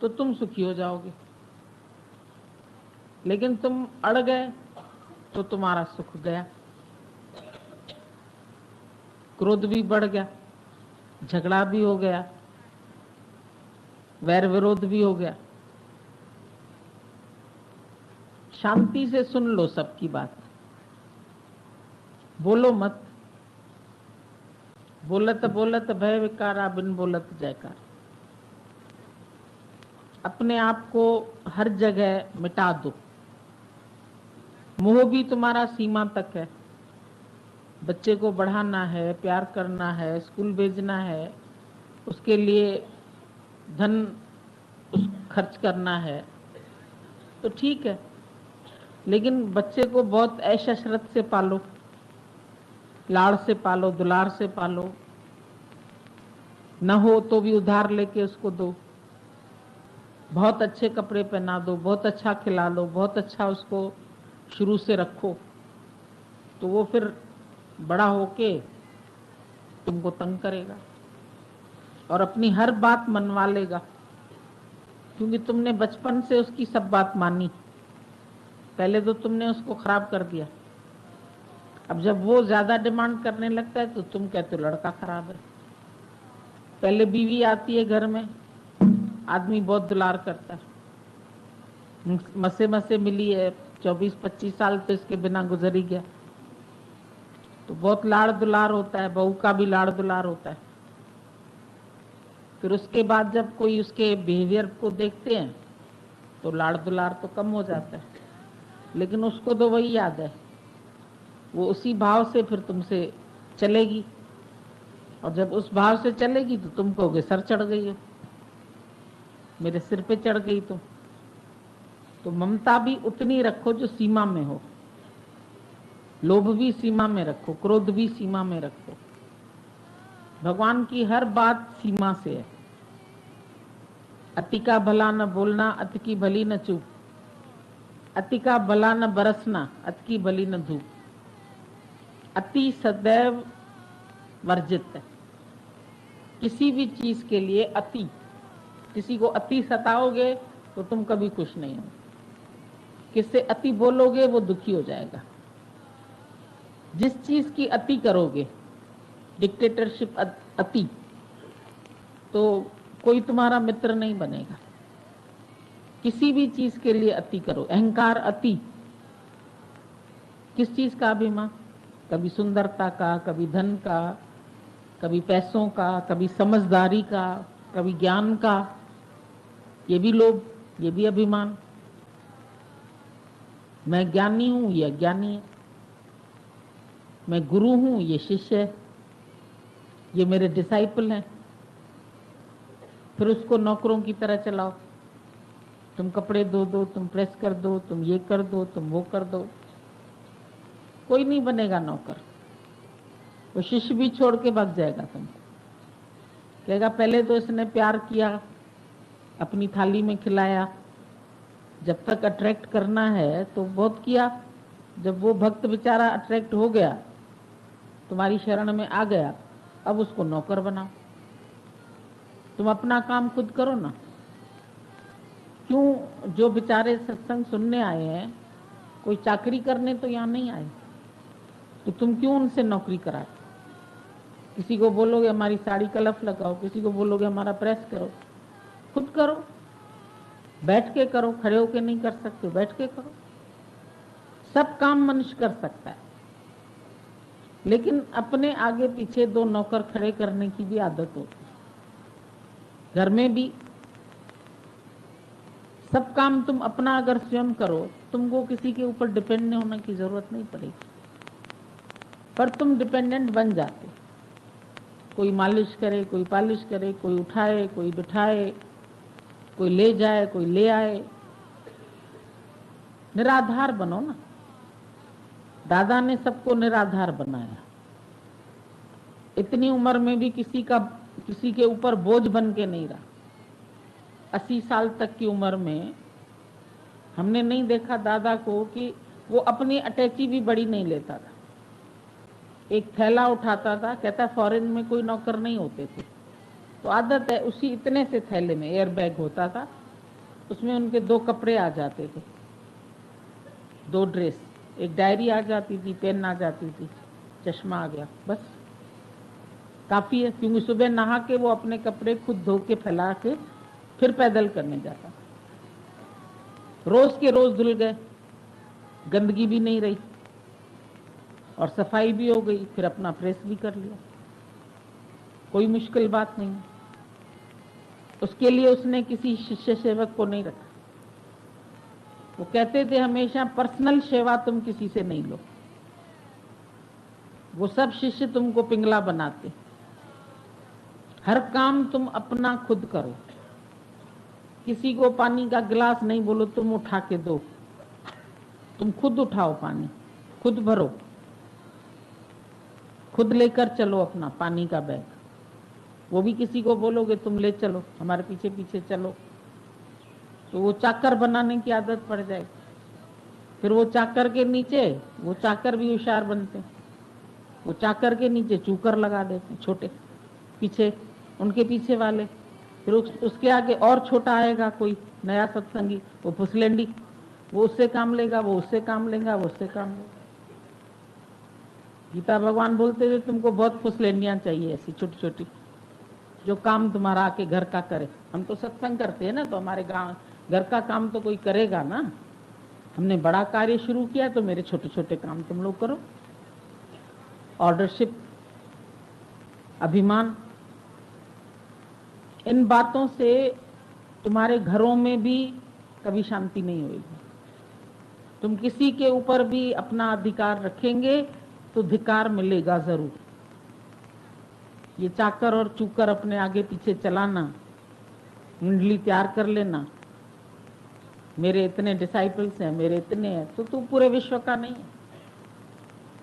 तो तुम सुखी हो जाओगे। लेकिन तुम अड़ गए तो तुम्हारा सुख गया, क्रोध भी बढ़ गया, झगड़ा भी हो गया, वैर विरोध भी हो गया। शांति से सुन लो सबकी बात, बोलो मत। बोलत बोलत भय विकारा, बिन बोलत जयकार। अपने आप को हर जगह मिटा दो। मोह भी तुम्हारा सीमा तक है। बच्चे को बढ़ाना है, प्यार करना है, स्कूल भेजना है, उसके लिए धन खर्च करना है, तो ठीक है। लेकिन बच्चे को बहुत ऐश अशरत से पालो, लाड़ से पालो, दुलार से पालो। न हो तो भी उधार लेके उसको दो, बहुत अच्छे कपड़े पहना दो, बहुत अच्छा खिला लो, बहुत अच्छा उसको शुरू से रखो, तो वो फिर बड़ा होके तुमको तंग करेगा और अपनी हर बात मनवा लेगा, क्योंकि तुमने बचपन से उसकी सब बात मानी। पहले तो तुमने उसको खराब कर दिया। अब जब वो ज्यादा डिमांड करने लगता है तो तुम कहते हो लड़का खराब है। पहले बीवी आती है घर में, आदमी बहुत दुलार करता है, मसे मसे मिली है, 24-25 साल तो इसके बिना गुजर ही गया, तो बहुत लाड़ दुलार होता है, बहू का भी लाड़ दुलार होता है। फिर उसके बाद जब कोई उसके बिहेवियर को देखते हैं तो लाड़ दुलार तो कम हो जाता है, लेकिन उसको तो वही याद है, वो उसी भाव से फिर तुमसे चलेगी। और जब उस भाव से चलेगी तो तुम कहोगे सर चढ़ गई हो, मेरे सिर पे चढ़ गई तुम। तो ममता भी उतनी रखो जो सीमा में हो, लोभ भी सीमा में रखो, क्रोध भी सीमा में रखो। भगवान की हर बात सीमा से है। अति का भला न बोलना, अति की भली न चूप। अति का भला न बरसना, अति की भली न धूप। अति सदैव वर्जित है। किसी भी चीज के लिए अति, किसी को अति सताओगे तो तुम कभी खुश नहीं हो। किससे अति बोलोगे वो दुखी हो जाएगा। जिस चीज की अति करोगे, डिक्टेटरशिप अति, तो कोई तुम्हारा मित्र नहीं बनेगा। किसी भी चीज के लिए अति करो। अहंकार अति, किस चीज का अभिमान? कभी सुंदरता का, कभी धन का, कभी पैसों का, कभी समझदारी का, कभी ज्ञान का। ये भी लोभ, ये भी अभिमान। मैं ज्ञानी हूं, ये अज्ञानी है। मैं गुरु हूं, ये शिष्य है, ये मेरे डिसाइपल हैं। फिर उसको नौकरों की तरह चलाओ। तुम कपड़े दो, तुम प्रेस कर दो, तुम ये कर दो, तुम वो कर दो। कोई नहीं बनेगा नौकर। वो शिष्य भी छोड़ के भाग जाएगा तुमको। कहेगा पहले तो इसने प्यार किया, अपनी थाली में खिलाया, जब तक अट्रैक्ट करना है तो बहुत किया। जब वो भक्त बेचारा अट्रैक्ट हो गया, तुम्हारी शरण में आ गया, अब उसको नौकर बनाओ। तुम अपना काम खुद करो ना। क्यों जो बेचारे सत्संग सुनने आए हैं, कोई चाकरी करने तो यहाँ नहीं आए, तो तुम क्यों उनसे नौकरी कराते? किसी को बोलोगे हमारी साड़ी कलफ लगाओ, किसी को बोलोगे हमारा प्रेस करो। खुद करो, बैठ के करो। खड़े होके नहीं कर सकते, बैठ के करो। सब काम मनुष्य कर सकता है, लेकिन अपने आगे पीछे दो नौकर खड़े करने की भी आदत होती है। घर में भी सब काम तुम अपना अगर स्वयं करो, तुमको किसी के ऊपर डिपेंड होने की जरूरत नहीं पड़ेगी। पर तुम डिपेंडेंट बन जाते। कोई मालिश करे, कोई पालिश करे, कोई उठाए, कोई बिठाए, कोई ले जाए, कोई ले आए। निराधार बनो ना। दादा ने सबको निराधार बनाया। इतनी उम्र में भी किसी के ऊपर बोझ बन के नहीं रहा। 80 साल तक की उम्र में हमने नहीं देखा दादा को कि वो अपनी अटैची भी बड़ी नहीं लेता था। एक थैला उठाता था, कहता फॉरेन में कोई नौकर नहीं होते थे, तो आदत है उसी इतने से थैले में एयर बैग होता था, उसमें उनके 2 कपड़े आ जाते थे, 2 ड्रेस, एक डायरी आ जाती थी, पेन आ जाती थी, चश्मा आ गया, बस काफी है। क्योंकि सुबह नहा के वो अपने कपड़े खुद धो के फैला के फिर पैदल करने जाता, रोज के रोज धुल गए, गंदगी भी नहीं रही और सफाई भी हो गई, फिर अपना प्रेस भी कर लिया, कोई मुश्किल बात नहीं। उसके लिए उसने किसी शिष्य सेवक को नहीं रखा। वो कहते थे हमेशा, पर्सनल सेवा तुम किसी से नहीं लो, वो सब शिष्य तुमको पिंगला बनाते, हर काम तुम अपना खुद करो। किसी को पानी का गिलास नहीं बोलो तुम उठा के दो, तुम खुद उठाओ पानी, खुद भरो, खुद लेकर चलो अपना पानी का बैग। वो भी किसी को बोलोगे तुम ले चलो, हमारे पीछे पीछे चलो, तो वो चाकर बनाने की आदत पड़ जाएगी। फिर वो चाकर के नीचे, वो चाकर भी होशियार बनते, वो चाकर के नीचे चूकर लगा देते छोटे, पीछे उनके पीछे वाले। फिर उसके आगे और छोटा आएगा कोई नया सत्संगी, वो फुसलेंडी, वो उससे काम लेगा, वो उससे काम लेगा, वो उससे काम लेगा। गीता भगवान बोलते थे तुमको बहुत फुसलेंडियां चाहिए, ऐसी छोटी छोटी, जो काम तुम्हारा आके घर का करे। हम तो सत्संग करते हैं ना, तो हमारे गांव घर का काम तो कोई करेगा ना। हमने बड़ा कार्य शुरू किया तो मेरे छोटे छोटे काम तुम लोग करो। ऑर्डरशिप, अभिमान, इन बातों से तुम्हारे घरों में भी कभी शांति नहीं होगी। तुम किसी के ऊपर भी अपना अधिकार रखेंगे तो धिकार मिलेगा जरूर। ये चाकर और चूकर अपने आगे पीछे चलाना, मुंडली तैयार कर लेना, मेरे इतने डिसाइपल्स हैं, मेरे इतने हैं, तो तू पूरे विश्व का नहीं है।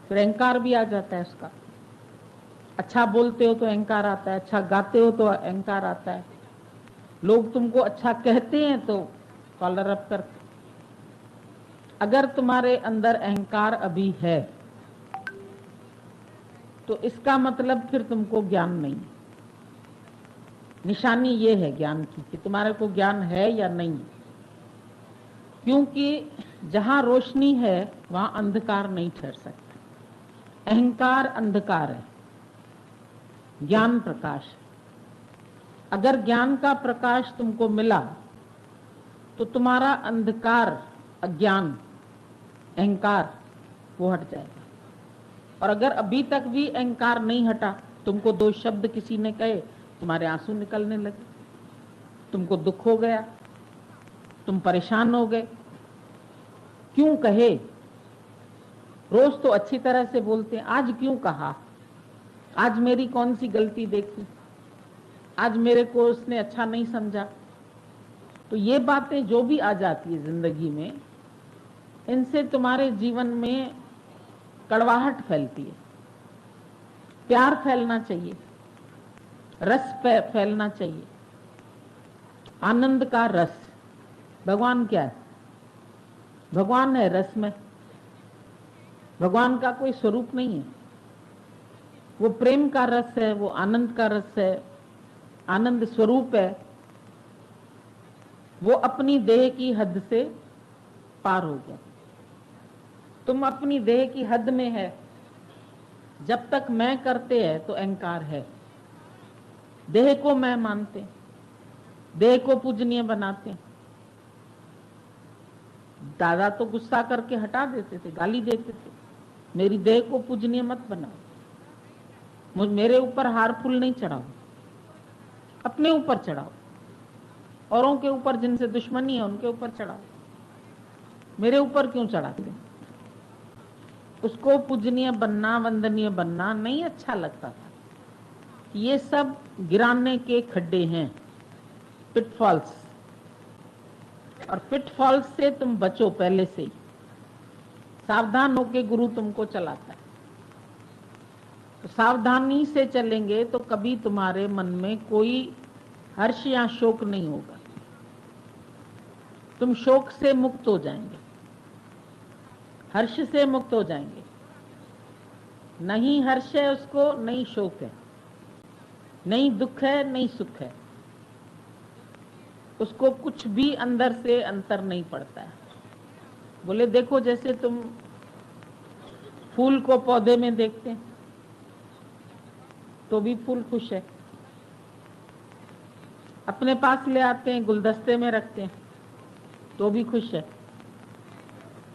फिर अहंकार भी आ जाता है उसका। अच्छा बोलते हो तो अहंकार आता है, अच्छा गाते हो तो अहंकार आता है, लोग तुमको अच्छा कहते हैं तो कॉलर अप करते। अगर तुम्हारे अंदर अहंकार अभी है तो इसका मतलब फिर तुमको ज्ञान नहीं। निशानी ये है ज्ञान की कि तुम्हारे को ज्ञान है या नहीं। क्योंकि जहां रोशनी है वहां अंधकार नहीं ठहर सकता। अहंकार अंधकार है, ज्ञान प्रकाश। अगर ज्ञान का प्रकाश तुमको मिला तो तुम्हारा अंधकार, अज्ञान, अहंकार वो हट जाएगा। और अगर अभी तक भी अहंकार नहीं हटा, तुमको 2 शब्द किसी ने कहे, तुम्हारे आंसू निकलने लगे, तुमको दुख हो गया, तुम परेशान हो गए। क्यों कहे? रोज तो अच्छी तरह से बोलते हैं, आज क्यों कहा, आज मेरी कौन सी गलती देखी, आज मेरे को उसने अच्छा नहीं समझा। तो ये बातें जो भी आ जाती है जिंदगी में, इनसे तुम्हारे जीवन में कड़वाहट फैलती है। प्यार फैलना चाहिए, रस फैलना चाहिए, आनंद का रस। भगवान क्या है? भगवान है रस में। भगवान का कोई स्वरूप नहीं है, वो प्रेम का रस है, वो आनंद का रस है, आनंद स्वरूप है। वो अपनी देह की हद से पार हो गया। तुम अपनी देह की हद में है, जब तक मैं करते हैं तो अहंकार है। देह को मैं मानते, देह को पूजनीय बनाते। दादा तो गुस्सा करके हटा देते थे, गाली देते थे, मेरी देह को पूजनीय मत बनाओ, मेरे ऊपर हार फूल नहीं चढ़ाओ, अपने ऊपर चढ़ाओ। औरों के ऊपर जिनसे दुश्मनी है उनके ऊपर चढ़ाओ, मेरे ऊपर क्यों चढ़ाते? उसको पूजनीय बनना, वंदनीय बनना नहीं अच्छा लगता था। ये सब गिराने के खड्डे हैं, पिटफॉल्स। और पिटफॉल्स से तुम बचो पहले से ही। सावधान होके गुरु तुमको चलाता है, तो सावधानी से चलेंगे तो कभी तुम्हारे मन में कोई हर्ष या शोक नहीं होगा। तुम शोक से मुक्त हो जाएंगे, हर्ष से मुक्त हो जाएंगे। नहीं हर्ष है उसको, नहीं शोक है, नहीं दुख है, नहीं सुख है। उसको कुछ भी अंदर से अंतर नहीं पड़ता है। बोले देखो जैसे तुम फूल को पौधे में देखते हैं तो भी फूल खुश है, अपने पास ले आते हैं गुलदस्ते में रखते हैं तो भी खुश है,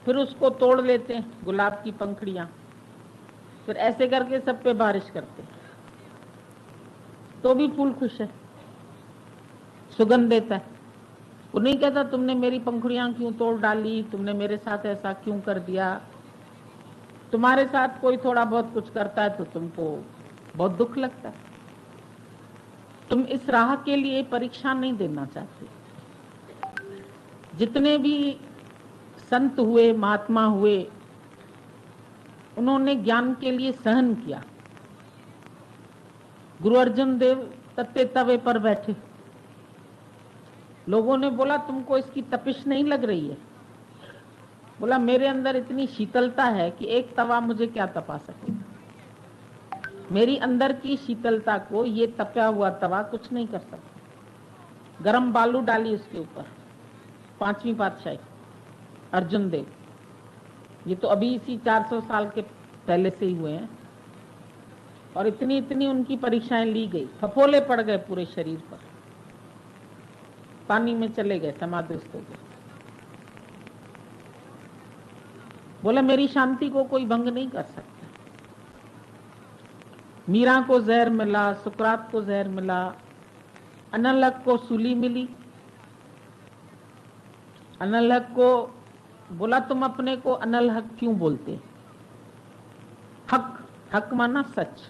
फिर उसको तोड़ लेते हैं गुलाब की पंखड़ियां, फिर ऐसे करके सब पे बारिश करते हैं तो भी फूल खुश है, सुगंध देता है। वो नहीं कहता तुमने मेरी पंखुड़ियां क्यों तोड़ डाली, तुमने मेरे साथ ऐसा क्यों कर दिया। तुम्हारे साथ कोई थोड़ा बहुत कुछ करता है तो तुमको बहुत दुख लगता है। तुम इस राह के लिए परीक्षा नहीं देना चाहते। जितने भी संत हुए, महात्मा हुए, उन्होंने ज्ञान के लिए सहन किया। गुरु अर्जुन देव तत्ते तवे पर बैठे, लोगों ने बोला तुमको इसकी तपिश नहीं लग रही है? बोला मेरे अंदर इतनी शीतलता है कि एक तवा मुझे क्या तपा सकेगा। मेरी अंदर की शीतलता को ये तपया हुआ तवा कुछ नहीं कर सकता। गरम बालू डाली उसके ऊपर, 5वीं पातशाही अर्जुन देव, ये तो अभी इसी 400 साल के पहले से ही हुए हैं, और इतनी इतनी उनकी परीक्षाएं ली गई, फफोले पड़ गए पूरे शरीर पर, पानी में चले गए, समाधिस्थ हो गए। बोला मेरी शांति को कोई भंग नहीं कर सकता। मीरा को जहर मिला, सुकरात को जहर मिला, अनलहक को सूली मिली। अनलहक को बोला तुम अपने को अनलहक क्यों बोलते? हक, हक माना सच,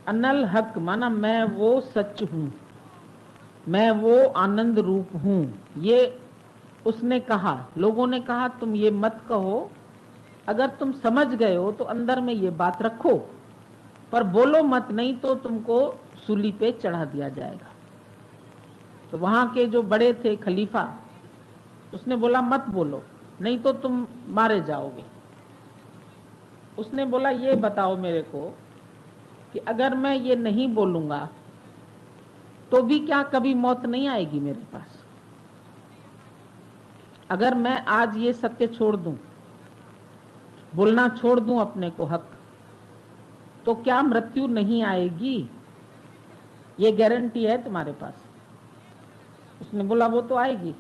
अनलहक माना मैं वो सच हूं, मैं वो आनंद रूप हूं। ये उसने कहा। लोगों ने कहा तुम ये मत कहो, अगर तुम समझ गए हो तो अंदर में ये बात रखो, पर बोलो मत, नहीं तो तुमको सूली पे चढ़ा दिया जाएगा। तो वहां के जो बड़े थे खलीफा, उसने बोला मत बोलो, नहीं तो तुम मारे जाओगे। उसने बोला ये बताओ मेरे को कि अगर मैं ये नहीं बोलूंगा तो भी क्या कभी मौत नहीं आएगी मेरे पास? अगर मैं आज ये सत्य छोड़ दूं, बोलना छोड़ दूं अपने को हक, तो क्या मृत्यु नहीं आएगी? ये गारंटी है तुम्हारे पास? उसने बोला वो तो आएगी।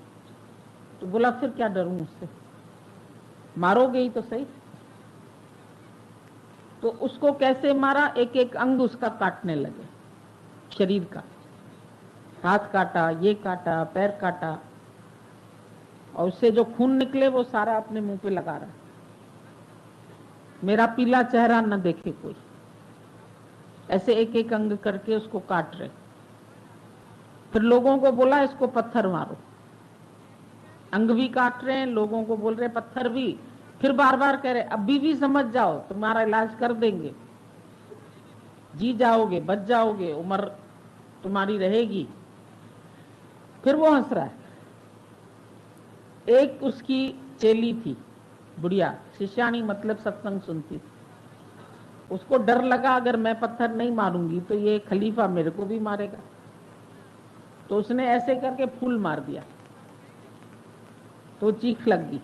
तो बोला फिर क्या डरूं उससे, मारोगे ही तो सही। तो उसको कैसे मारा? एक एक अंग उसका काटने लगे शरीर का, हाथ काटा, ये काटा, पैर काटा, और उससे जो खून निकले वो सारा अपने मुंह पे लगा रहा। मेरा पीला चेहरा न देखे कोई, ऐसे एक एक अंग करके उसको काट रहे। फिर लोगों को बोला इसको पत्थर मारो, अंग भी काट रहे हैं, लोगों को बोल रहे पत्थर भी। फिर बार बार कह रहे अभी भी समझ जाओ, तुम्हारा इलाज कर देंगे, जी जाओगे, बच जाओगे, उम्र तुम्हारी रहेगी। फिर वो हंस रहा है। एक उसकी चेली थी, बुढ़िया शिष्याणी, मतलब सत्संग सुनती थी। उसको डर लगा अगर मैं पत्थर नहीं मारूंगी तो ये खलीफा मेरे को भी मारेगा। तो उसने ऐसे करके फूल मार दिया, तो चीख लग गई,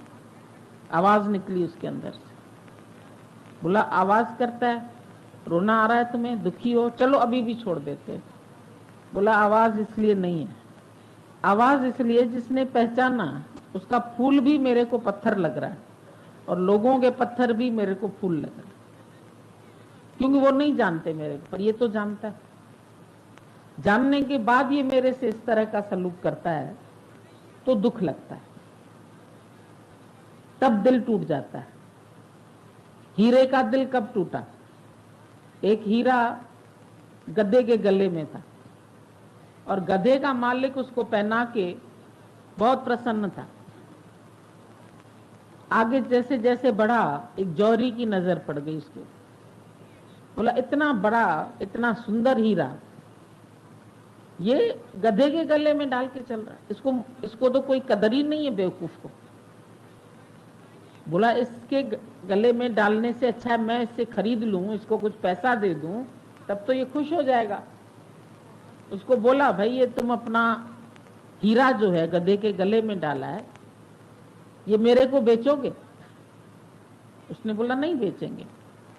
आवाज निकली उसके अंदर से। बोला आवाज करता है, रोना आ रहा है तुम्हें, दुखी हो, चलो अभी भी छोड़ देते हैं। बोला आवाज इसलिए नहीं है, आवाज इसलिए जिसने पहचाना उसका फूल भी मेरे को पत्थर लग रहा है और लोगों के पत्थर भी मेरे को फूल लग रहा है, क्योंकि वो नहीं जानते मेरे को, पर ये तो जानता है। जानने के बाद ये मेरे से इस तरह का सलूक करता है तो दुख लगता है, तब दिल टूट जाता है। हीरे का दिल कब टूटा? एक हीरा गधे के गले में था और गधे का मालिक उसको पहना के बहुत प्रसन्न था। आगे जैसे जैसे बढ़ा, एक जौहरी की नजर पड़ गई उसके। बोला इतना बड़ा, इतना सुंदर हीरा ये गधे के गले में डाल के चल रहा है, इसको तो कोई कदर ही नहीं है बेवकूफ को। बोला इसके गले में डालने से अच्छा है मैं इससे खरीद लूं, इसको कुछ पैसा दे दूं, तब तो ये खुश हो जाएगा। उसको बोला भाई ये तुम अपना हीरा जो है गधे के गले में डाला है, ये मेरे को बेचोगे? उसने बोला नहीं बेचेंगे।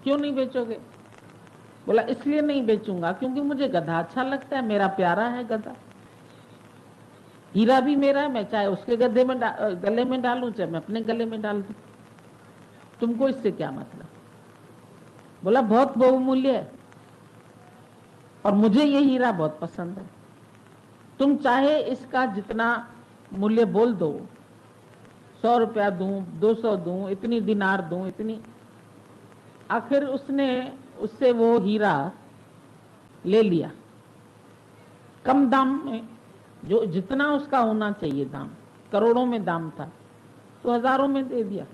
क्यों नहीं बेचोगे? बोला इसलिए नहीं बेचूंगा क्योंकि मुझे गधा अच्छा लगता है, मेरा प्यारा है गधा। हीरा भी मेरा है, मैं चाहे उसके गले में डालूं, चाहे मैं अपने गले में डाल दूं, तुमको इससे क्या मतलब? बोला बहुत बहुमूल्य है और मुझे ये हीरा बहुत पसंद है, तुम चाहे इसका जितना मूल्य बोल दो, 100 रुपया दूं, 200 दूं, इतनी दिनार दूं, इतनी। आखिर उसने उससे वो हीरा ले लिया कम दाम में, जो जितना उसका होना चाहिए दाम, करोड़ों में दाम था, तो हजारों में दे दिया।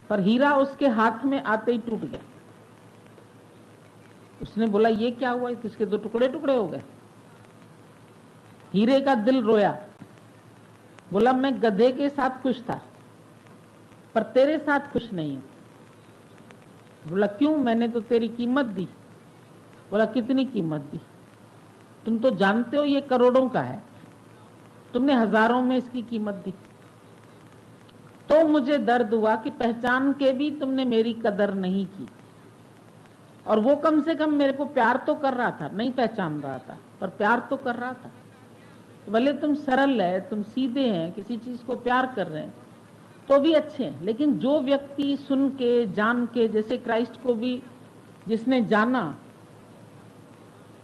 पर हीरा उसके हाथ में आते ही टूट गया। उसने बोला ये क्या हुआ, किसके तो टुकड़े टुकड़े हो गए। हीरे का दिल रोया, बोला मैं गधे के साथ खुश था पर तेरे साथ खुश नहीं हूं। बोला क्यों, मैंने तो तेरी कीमत दी। बोला कितनी कीमत दी? तुम तो जानते हो ये करोड़ों का है, तुमने हजारों में इसकी कीमत दी। तो मुझे दर्द हुआ कि पहचान के भी तुमने मेरी कदर नहीं की। और वो कम से कम मेरे को प्यार तो कर रहा था, नहीं पहचान रहा था पर प्यार तो कर रहा था। तो भले तुम सरल है, तुम सीधे हैं, किसी चीज को प्यार कर रहे हैं तो भी अच्छे हैं, लेकिन जो व्यक्ति सुन के जान के, जैसे क्राइस्ट को भी जिसने जाना,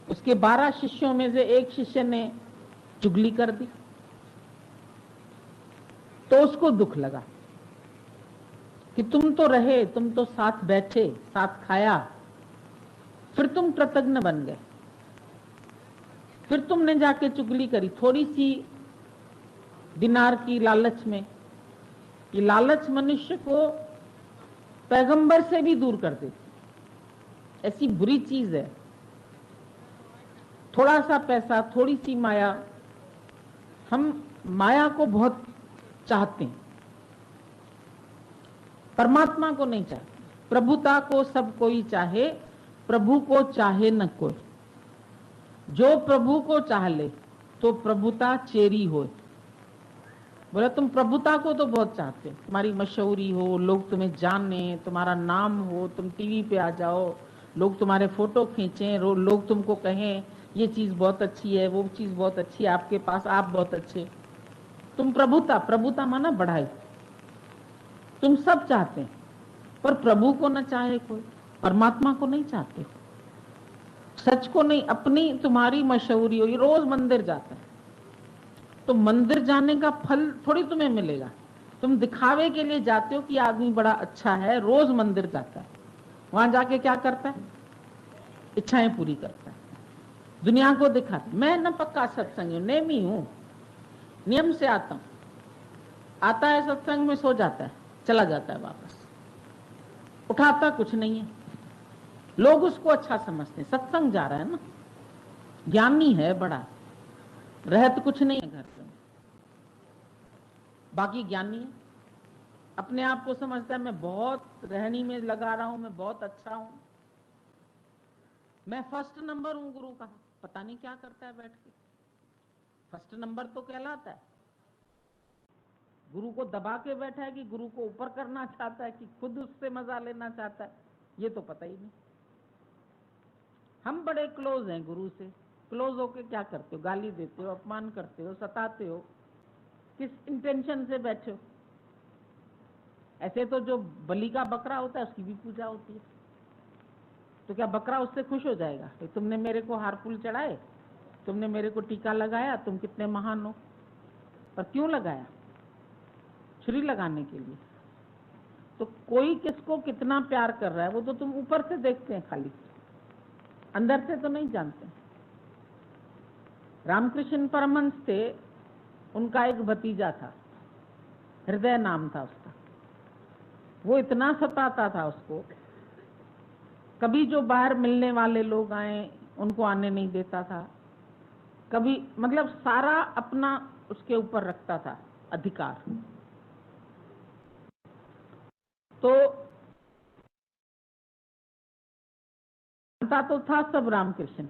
उसके 12 शिष्यों में से एक शिष्य ने चुगली कर दी तो उसको दुख लगा कि तुम तो रहे, तुम तो साथ बैठे, साथ खाया, फिर तुम कृतज्ञ बन गए, फिर तुमने जाके चुगली करी थोड़ी सी दिनार की लालच में। ये लालच मनुष्य को पैगंबर से भी दूर कर देती, ऐसी बुरी चीज है। थोड़ा सा पैसा, थोड़ी सी माया, हम माया को बहुत चाहते हैं, परमात्मा को नहीं चाहते। प्रभुता को सब कोई चाहे, प्रभु को चाहे न कोई। जो प्रभु को चाह ले तो प्रभुता चेरी हो। बोला तुम प्रभुता को तो बहुत चाहते हो, तुम्हारी मशहूरी हो, लोग तुम्हें जाने, तुम्हारा नाम हो, तुम टीवी पे आ जाओ, लोग तुम्हारे फोटो खींचें, लोग तुमको कहें ये चीज बहुत अच्छी है, वो चीज बहुत अच्छी है, आपके पास आप बहुत अच्छे। तुम प्रभुता, प्रभुता माना बढ़ाई, तुम सब चाहते हैं पर प्रभु को न चाहे कोई, परमात्मा को नहीं चाहते, सच को नहीं। अपनी तुम्हारी मशहूरी हो, ये रोज मंदिर जाता है तो मंदिर जाने का फल थोड़ी तुम्हें मिलेगा। तुम दिखावे के लिए जाते हो कि आदमी बड़ा अच्छा है, रोज मंदिर जाता है, वहां जाके क्या करता है? इच्छाएं पूरी करता है, दुनिया को दिखाता। मैं न पक्का सत्संगी हूं, नेमी हूं, नियम से आता हूं। आता है सत्संग में, सो जाता है, चला जाता है वापस, उठाता कुछ नहीं है। लोग उसको अच्छा समझते हैं, सत्संग जा रहा है ना, ज्ञानी है बड़ा, रहत कुछ नहीं है घर पे, बाकी ज्ञानी है, अपने आप को समझता है मैं बहुत रहनी में लगा रहा हूं, मैं बहुत अच्छा हूं, मैं फर्स्ट नंबर हूं गुरु का। पता नहीं क्या करता है बैठ के, फर्स्ट नंबर तो कहलाता है। गुरु को दबा के बैठा है कि गुरु को ऊपर करना चाहता है कि खुद उससे मजा लेना चाहता है, ये तो पता ही नहीं। हम बड़े क्लोज हैं गुरु से, क्लोज होके क्या करते हो? गाली देते हो, अपमान करते हो, सताते हो, किस इंटेंशन से बैठे हो? ऐसे तो जो बलि का बकरा होता है उसकी भी पूजा होती है, तो क्या बकरा उससे खुश हो जाएगा कि तुमने मेरे को हार फूल चढ़ाए, तुमने मेरे को टीका लगाया, तुम कितने महान हो? पर क्यों लगाया? छुरी लगाने के लिए। तो कोई किसको कितना प्यार कर रहा है वो तो तुम ऊपर से देखते हैं खाली, अंदर से तो नहीं जानते। रामकृष्ण परमहंस थे, उनका एक भतीजा था, हृदय नाम था उसका। वो इतना सताता था उसको, कभी जो बाहर मिलने वाले लोग आए उनको आने नहीं देता था, कभी मतलब सारा अपना उसके ऊपर रखता था अधिकार। तो जानता तो था सब रामकृष्ण,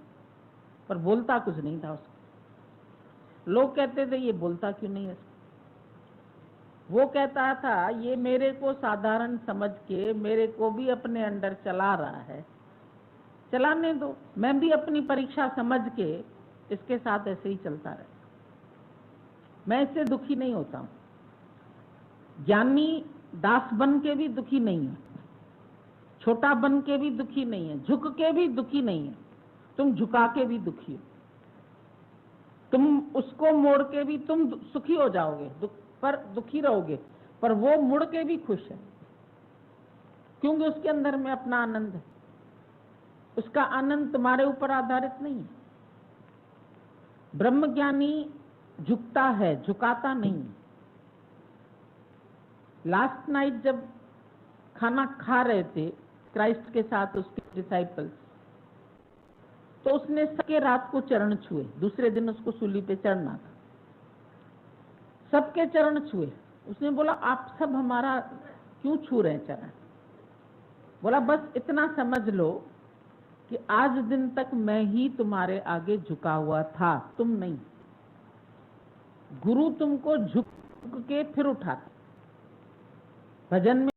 पर बोलता कुछ नहीं था उसको। लोग कहते थे ये बोलता क्यों नहीं है। वो कहता था ये मेरे को साधारण समझ के मेरे को भी अपने अंडर चला रहा है, चलाने दो, मैं भी अपनी परीक्षा समझ के इसके साथ ऐसे ही चलता रहे, मैं इससे दुखी नहीं होता हूं। ज्ञानी दास बन के भी दुखी नहीं है, छोटा बन के भी दुखी नहीं है, झुक के भी दुखी नहीं है, तुम झुका के भी दुखी हो, तुम उसको मोड़ के भी तुम सुखी हो जाओगे, पर दुखी रहोगे, पर वो मुड़ के भी खुश है, क्योंकि उसके अंदर में अपना आनंद है, उसका आनंद तुम्हारे ऊपर आधारित नहीं है। ब्रह्मज्ञानी झुकता है, झुकाता नहीं। लास्ट नाइट जब खाना खा रहे थे क्राइस्ट के साथ उसके डिसाइपल्स, तो उसने सबके रात को चरण छुए, दूसरे दिन उसको सूली पे चढ़ना था, सबके चरण छुए। उसने बोला आप सब हमारा क्यों छू रहे हैं चरण? बोला बस इतना समझ लो कि आज दिन तक मैं ही तुम्हारे आगे झुका हुआ था, तुम नहीं। गुरु तुमको झुक के फिर उठाता। भजन में